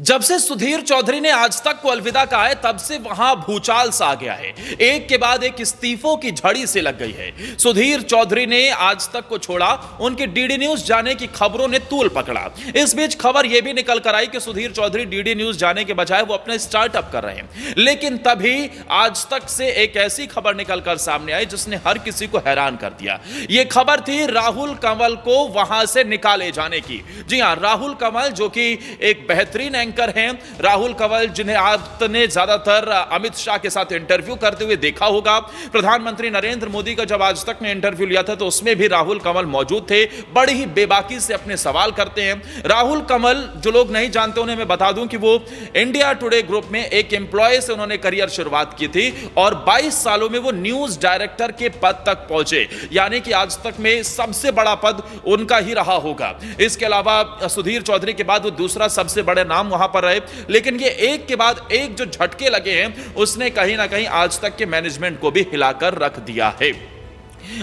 जब से सुधीर चौधरी ने आज तक को अलविदा कहा है, तब से वहां भूचाल सा आ गया है। एक के बाद एक इस्तीफों की झड़ी से लग गई है। सुधीर चौधरी ने आज तक को छोड़ा, उनके डीडी न्यूज जाने की खबरों ने तूल पकड़ा। इस बीच खबर यह भी निकल कर आई कि सुधीर चौधरी डीडी न्यूज जाने के बजाय वो अपना स्टार्टअप कर रहे हैं। लेकिन तभी आज तक से एक ऐसी खबर निकलकर सामने आई जिसने हर किसी को हैरान कर दिया। यह खबर थी राहुल कंवल को वहां से निकाले जाने की। जी हां, राहुल कंवल जो कि एक बेहतरीन एंकर हैं, राहुल कंवल जिन्हें आपने ज्यादातर अमित शाह के साथ इंटरव्यू करते हुए देखा होगा। प्रधानमंत्री नरेंद्र मोदी का जब आज तक ने इंटरव्यू लिया था तो उसमें भी राहुल कंवल मौजूद थे। बड़ी ही बेबाकी से अपने सवाल करते हैं। राहुल कंवल, जो लोग नहीं जानते उन्हें मैं बता दूं कि वो इंडिया टुडे ग्रुप में एक एम्प्लॉय से उन्होंने करियर शुरुआत की थी और 22 सालों में वो न्यूज डायरेक्टर के पद तक पहुंचे, यानी कि आज तक में सबसे बड़ा पद उनका ही रहा होगा। इसके अलावा सुधीर चौधरी के बाद वो दूसरा सबसे बड़े नाम वहां पर रहे। लेकिन ये एक के बाद एक जो झटके लगे हैं उसने कहीं ना कहीं आज तक के मैनेजमेंट को भी हिलाकर रख दिया है।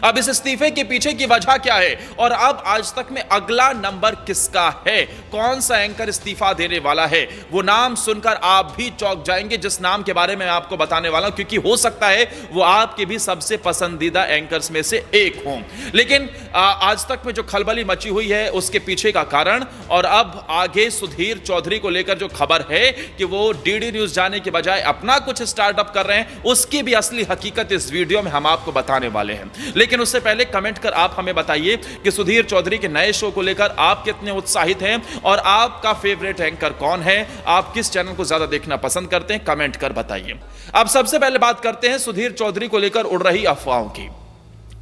अब इस इस्तीफे के पीछे की वजह क्या है और अब आज तक में अगला नंबर किसका है, कौन सा एंकर इस्तीफा देने वाला है, वो नाम सुनकर आप भी चौंक जाएंगे, जिस नाम के बारे में मैं आपको बताने वाला हूं, क्योंकि हो सकता है वो आपके भी सबसे पसंदीदा एंकर्स में से एक हों। लेकिन आज तक में जो खलबली मची हुई है उसके पीछे का कारण और अब आगे सुधीर चौधरी को लेकर जो खबर है कि वो डीडी न्यूज जाने के बजाय अपना कुछ स्टार्टअप कर रहे हैं, उसकी भी असली हकीकत इस वीडियो में हम आपको बताने वाले हैं। लेकिन उससे पहले कमेंट कर आप हमें बताइए कि सुधीर चौधरी के नए शो को लेकर आप कितने उत्साहित हैं और आपका फेवरेट एंकर कौन है, आप किस चैनल को ज्यादा देखना पसंद करते हैं, कमेंट कर बताइए। अब सबसे पहले बात करते हैं सुधीर चौधरी को लेकर उड़ रही अफवाहों की।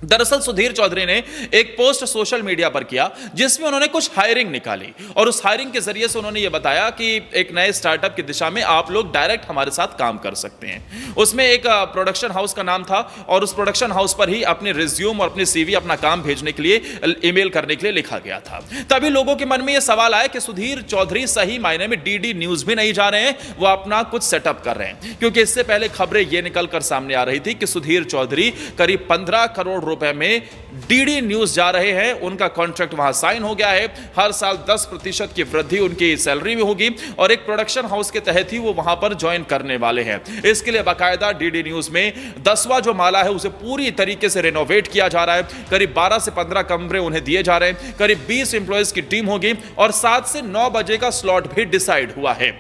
दरअसल सुधीर चौधरी ने एक पोस्ट सोशल मीडिया पर किया जिसमें उन्होंने कुछ हायरिंग निकाली और उस हायरिंग के जरिए से उन्होंने यह बताया कि एक नए स्टार्टअप की दिशा में आप लोग डायरेक्ट हमारे साथ काम कर सकते हैं। उसमें एक प्रोडक्शन हाउस का नाम था और उस प्रोडक्शन हाउस पर ही अपने रिज्यूम और अपने सीवी, अपना काम भेजने के लिए, ईमेल करने के लिए लिखा गया था। तभी लोगों के मन में यह सवाल आया कि सुधीर चौधरी सही मायने में डीडी न्यूज भी नहीं जा रहे हैं, वो अपना कुछ सेटअप कर रहे हैं। क्योंकि इससे पहले खबरें यह निकलकर सामने आ रही थी कि सुधीर चौधरी करीब 15 करोड़ रुपए में डीडी न्यूज जा रहे हैं। उनका कॉन्ट्रैक्ट वहां साइन हो गया है। हर साल 10% की वृद्धि उनकी सैलरी में होगी और एक प्रोडक्शन हाउस के तहत ही वो वहां पर ज्वाइन करने वाले हैं। इसके लिए बाकायदा डीडी न्यूज में 10वां जो माला है उसे पूरी तरीके से रेनोवेट किया जा रहा है। करीब 12 से 15 कमरे उन्हें दिए जा रहे हैं। करीब 20 एम्प्लॉयज की टीम होगी और 7 से 9 बजे का स्लॉट भी डिसाइड हुआ है,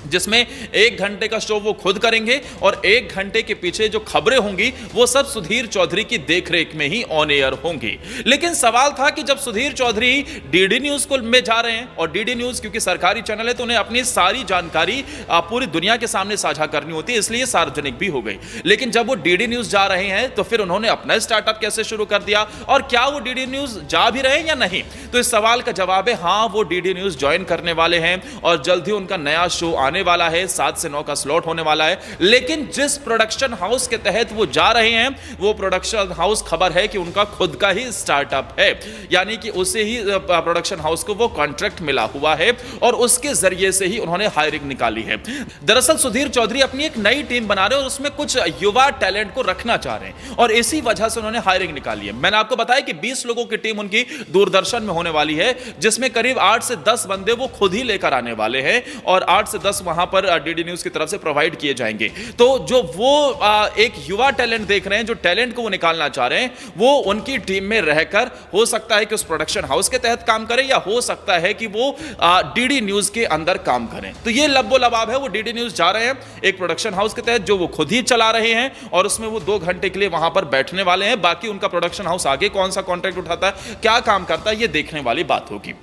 जिसमें 1 घंटे का शो वो खुद करेंगे और 1 घंटे के पीछे जो खबरें होंगी वो सब सुधीर चौधरी की देखरेख में ही ऑन एयर होंगी। लेकिन सवाल था कि जब सुधीर चौधरी डीडी न्यूज को में जा रहे हैं और डीडी न्यूज क्योंकि सरकारी चैनल है तो उन्हें अपनी सारी जानकारी पूरी दुनिया के सामने साझा करनी होती है, इसलिए सार्वजनिक भी हो गई। लेकिन जब वो डीडी न्यूज जा रहे हैं तो फिर उन्होंने अपना स्टार्टअप कैसे शुरू कर दिया और क्या वो डीडी न्यूज जा भी रहे हैं या नहीं? तो इस सवाल का जवाब है हाँ, वो डीडी न्यूज ज्वाइन करने वाले हैं और जल्द ही उनका नया शो आने वाला है। 7 से 9 का स्लॉट होने वाला है। लेकिन जिस प्रोडक्शन हाउस के तहत वो जा रहे हैं वो प्रोडक्शन हाउस, खबर है कि उनका खुद का ही स्टार्टअप है, यानी कि उसे ही प्रोडक्शन हाउस को वो कॉन्ट्रैक्ट मिला हुआ है और उसके जरिए से ही उन्होंने हायरिंग निकाली है। दरअसल सुधीर चौधरी अपनी एक नई टीम बना रहे हैं और उसमें कुछ युवा टैलेंट को रखना चाह रहे हैं और इसी वजह से उन्होंने हायरिंग निकाली है। मैंने आपको बताया कि 20 लोगों की टीम उनकी दूरदर्शन में होने वाली है, जिसमें करीब 8 से 10 बंदे वो खुद ही लेकर आने वाले हैं और 8 से 10 वहां पर डीडी न्यूज की तरफ से प्रोवाइड किए जाएंगे। तो जो वो एक युवा टैलेंट देख रहे हैं, जो टैलेंट को वो निकालना चाह रहे हैं, वो उनकी टीम में रहकर हो सकता है कि उस प्रोडक्शन हाउस के तहत काम करें या हो सकता है कि वो डीडी न्यूज के अंदर काम करें। तो ये लब्बो लबाब है, वो डीडी न्यूज जा रहे हैं एक प्रोडक्शन हाउस के तहत जो वो खुद ही चला रहे हैं और उसमें वो 2 घंटे के लिए वहां पर बैठने वाले हैं। बाकी उनका प्रोडक्शन हाउस आगे कौन सा कॉन्ट्रैक्ट उठाता है, क्या काम करता है, ये देखने वाली बात होगी।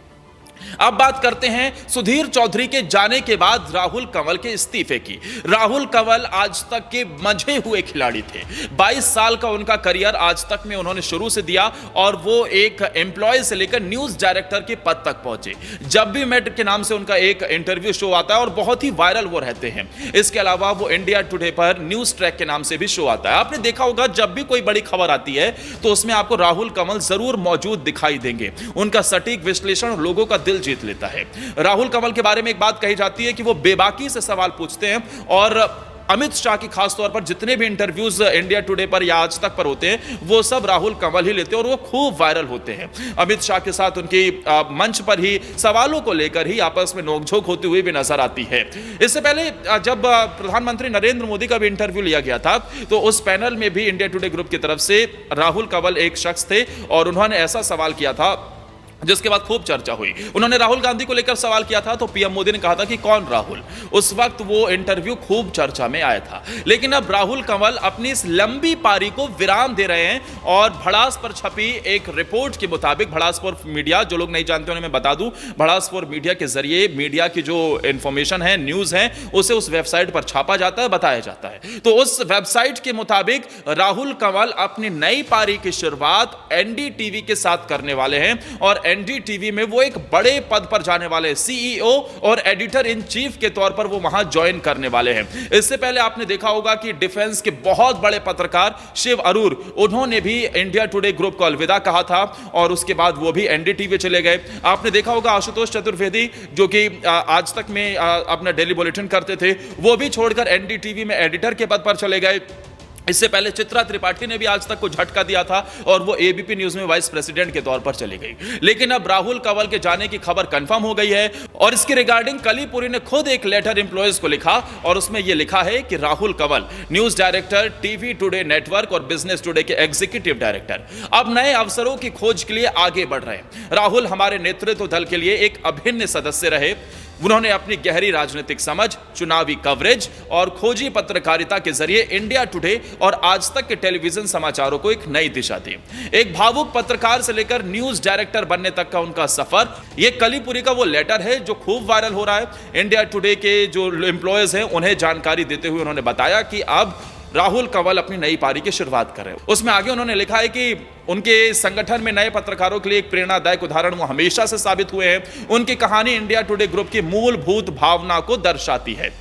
अब बात करते हैं सुधीर चौधरी के जाने के बाद राहुल कंवल के इस्तीफे की। राहुल कंवल आज तक के मंझे हुए खिलाड़ी थे। 22 साल का उनका करियर आज तक में उन्होंने शुरू से दिया और वो एक एम्प्लॉय से लेकर न्यूज डायरेक्टर के पद तक पहुंचे। जब भी मेट के नाम से उनका एक इंटरव्यू शो आता है और बहुत ही वायरल वो रहते हैं। इसके अलावा वो इंडिया टुडे पर न्यूज ट्रैक के नाम से भी शो आता है। आपने देखा होगा जब भी कोई बड़ी खबर आती है तो उसमें आपको राहुल कंवल जरूर मौजूद दिखाई देंगे। उनका सटीक विश्लेषण लोगों का दिल जीत लेता है। राहुल कंवल के बारे में एक बात कही जाती है कि वो बेबाकी से सवाल पूछते हैं और अमित शाह की खासतौर पर जितने भी इंटरव्यूज इंडिया टुडे पर या आज तक पर होते हैं वो सब राहुल कंवल ही लेते हैं और वो खूब वायरल होते हैं। अमित शाह के साथ उनकी मंच पर ही सवालों को लेकर ही आपस में नोकझोंक होती हुई भी नजर आती है। इससे पहले जब प्रधानमंत्री नरेंद्र मोदी का भी इंटरव्यू लिया गया था तो उस पैनल में भी इंडिया टुडे ग्रुप की तरफ से राहुल कंवल एक शख्स थे और उन्होंने ऐसा सवाल किया था जिसके बाद खूब चर्चा हुई। उन्होंने राहुल गांधी को लेकर सवाल किया था तो पीएम मोदी ने कहा था कि कौन राहुल। उस वक्त वो इंटरव्यू खूब चर्चा में आया था। लेकिन अब राहुल कंवल अपनी इस लंबी पारी को विराम दे रहे हैं और भड़ास पर छपी एक रिपोर्ट के मुताबिक, भड़ास फॉर मीडिया, जो लोग नहीं जानते उन्हें मैं बता दूं, भड़ास फॉर मीडिया के जरिए मीडिया की जो इंफॉर्मेशन है, न्यूज है, उसे उस वेबसाइट पर छापा जाता है, बताया जाता है। तो उस वेबसाइट के मुताबिक राहुल कंवल अपनी नई पारी की शुरुआत एनडीटीवी के साथ करने वाले हैं और एनडीटीवी में वो एक बड़े पद पर जाने वाले सीईओ और एडिटर इन चीफ के तौर पर वो वहां ज्वाइन करने वाले हैं। इससे पहले आपने देखा होगा कि डिफेंस के बहुत बड़े पत्रकार शिव अरूर, उन्होंने भी इंडिया टुडे ग्रुप को अलविदा कहा था और उसके बाद वो भी एनडीटीवी चले गए। आपने देखा होगा आशुतोष चतुर्वेदी, जो कि आज तक में अपना डेली बुलेटिन करते थे, वो भी छोड़कर एनडीटीवी में एडिटर के पद पर चले गए। इससे पहले चित्रा त्रिपाठी ने भी आज तक को झटका दिया था और वो एबीपी न्यूज में वाइस प्रेसिडेंट के तौर पर चली गई। लेकिन अब राहुल कंवल के जाने की खबर कंफर्म हो गई है और इसके रिगार्डिंग कलीपुरी ने खुद एक लेटर एम्प्लॉयज को लिखा और उसमें यह लिखा है कि Rahul Kanwal, news director, TV today network और बिजनेस टुडे के एग्जीक्यूटिव डायरेक्टर, अब नए अवसरों की खोज के लिए आगे बढ़ रहे हैं। राहुल हमारे नेतृत्व दल के लिए एक अभिन्न सदस्य रहे। उन्होंने अपनी गहरी राजनीतिक समझ, चुनावी कवरेज और खोजी पत्रकारिता के जरिए इंडिया टुडे और आज तक के टेलीविजन समाचारों को एक नई दिशा दी। एक भावुक पत्रकार से लेकर न्यूज डायरेक्टर बनने तक का उनका सफर, ये कलीपुरी का वो लेटर है जो खूब वायरल हो रहा है। इंडिया टुडे के जो एम्प्लॉयज हैं उन्हें जानकारी देते हुए उन्होंने बताया कि अब राहुल कंवल अपनी नई पारी की शुरुआत कर रहे हैं। उसमें आगे उन्होंने लिखा है कि उनके संगठन में नए पत्रकारों के लिए एक प्रेरणादायक उदाहरण वो हमेशा से साबित हुए हैं। उनकी कहानी इंडिया टुडे ग्रुप की मूलभूत भावना को दर्शाती है।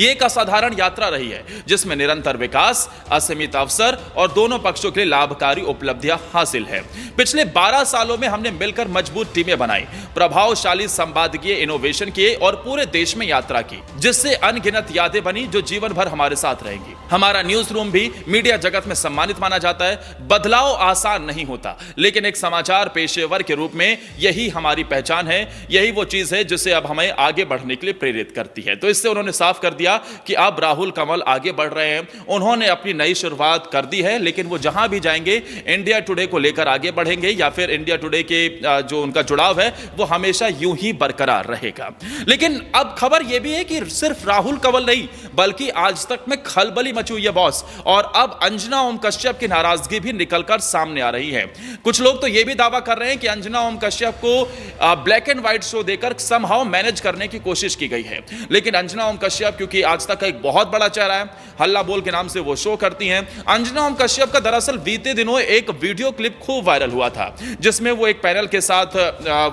ये एक असाधारण यात्रा रही है जिसमें निरंतर विकास, असीमित अवसर और दोनों पक्षों के लिए लाभकारी उपलब्धियां हासिल है। पिछले 12 सालों में हमने मिलकर मजबूत टीमें बनाई, प्रभावशाली संपादकीय इनोवेशन किए और पूरे देश में यात्रा की, जिससे अनगिनत यादें बनी जो जीवन भर हमारे साथ रहेंगी। हमारा न्यूज रूम भी मीडिया जगत में सम्मानित माना जाता है। बदलाव आसान नहीं होता, लेकिन एक समाचार पेशेवर के रूप में यही हमारी पहचान है। यही वो चीज है जिसे अब हमें आगे बढ़ने के लिए प्रेरित करती है। तो इससे उन्होंने साफ कर दिया कि अब राहुल कंवल आगे बढ़ रहे हैं। उन्होंने अपनी नई शुरुआत कर दी है, लेकिन वो जहां भी जाएंगे इंडिया टुडे को लेकर आगे बढ़ेंगे या फिर इंडिया टुडे के जो उनका जुड़ाव है वो हमेशा यूं ही बरकरार रहेगा। लेकिन अब खबर यह भी है कि सिर्फ राहुल कंवल नहीं बल्कि आज तक में खलबली मची हुई है बॉस, और अब अंजना ओम कश्यप की नाराजगी भी निकलकर सामने आ रही है। कुछ लोग तो यह भी दावा कर रहे हैं कि अंजना ओम कश्यप को ब्लैक एंड व्हाइट शो देकर समहाउ मैनेज करने की कोशिश की गई है। लेकिन अंजना ओम कश्यप क्योंकि आज तक का एक बहुत बड़ा चेहरा है, हल्ला बोल के नाम से वो शो करती हैं। अंजना ओम कश्यप का दरअसल बीते दिनों एक वीडियो क्लिप खूब वायरल हुआ था जिसमें वो एक पैनल के साथ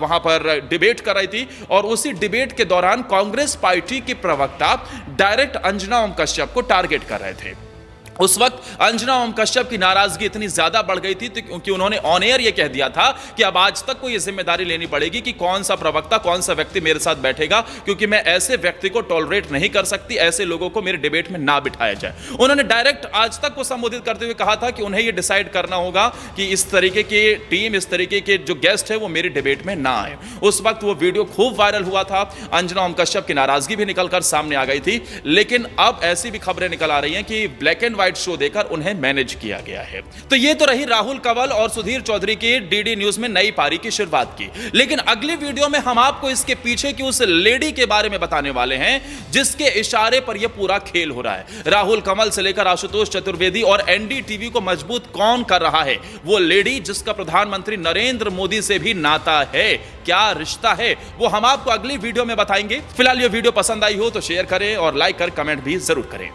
वहां पर डिबेट कर रही थी और उसी डिबेट के दौरान कांग्रेस पार्टी की प्रवक्ता डायरेक्ट अंजना ओम कश्यप को टारगेट कर रहे थे। उस वक्त अंजना ओम कश्यप की नाराजगी इतनी ज्यादा बढ़ गई थी क्योंकि उन्होंने ऑन एयर यह कह दिया था कि अब आज तक को यह जिम्मेदारी लेनी पड़ेगी कि कौन सा प्रवक्ता, कौन सा व्यक्ति मेरे साथ बैठेगा, क्योंकि मैं ऐसे व्यक्ति को टॉलरेट नहीं कर सकती, ऐसे लोगों को मेरे डिबेट में ना बिठाया जाए। उन्होंने डायरेक्ट आज तक को संबोधित करते हुए कहा था कि उन्हें यह डिसाइड करना होगा कि इस तरीके की टीम, इस तरीके के जो गेस्ट है वो मेरी डिबेट में ना आए। उस वक्त वो वीडियो खूब वायरल हुआ था। अंजना ओम कश्यप की नाराजगी भी निकलकर सामने आ गई थी। लेकिन अब ऐसी भी खबरें निकल आ रही हैं कि ब्लैक एंड व्हाइट शो देकर उन्हें मैनेज किया गया है। तो ये तो रही राहुल कंवल और सुधीर चौधरी की डीडी न्यूज में नई पारी की शुरुआत की। लेकिन अगली वीडियो में हम आपको इसके पीछे की उस लेडी के बारे में बताने वाले हैं जिसके इशारे पर यह पूरा खेल हो रहा है। राहुल कंवल से लेकर आशुतोष चतुर्वेदी और एनडीटीवी को मजबूत कौन कर रहा है? वो लेडी जिसका प्रधानमंत्री नरेंद्र मोदी से भी नाता है। क्या रिश्ता है वो हम आपको अगली वीडियो में बताएंगे। फिलहाल ये वीडियो पसंद आई हो तो शेयर करें और लाइक कर कमेंट भी जरूर करें।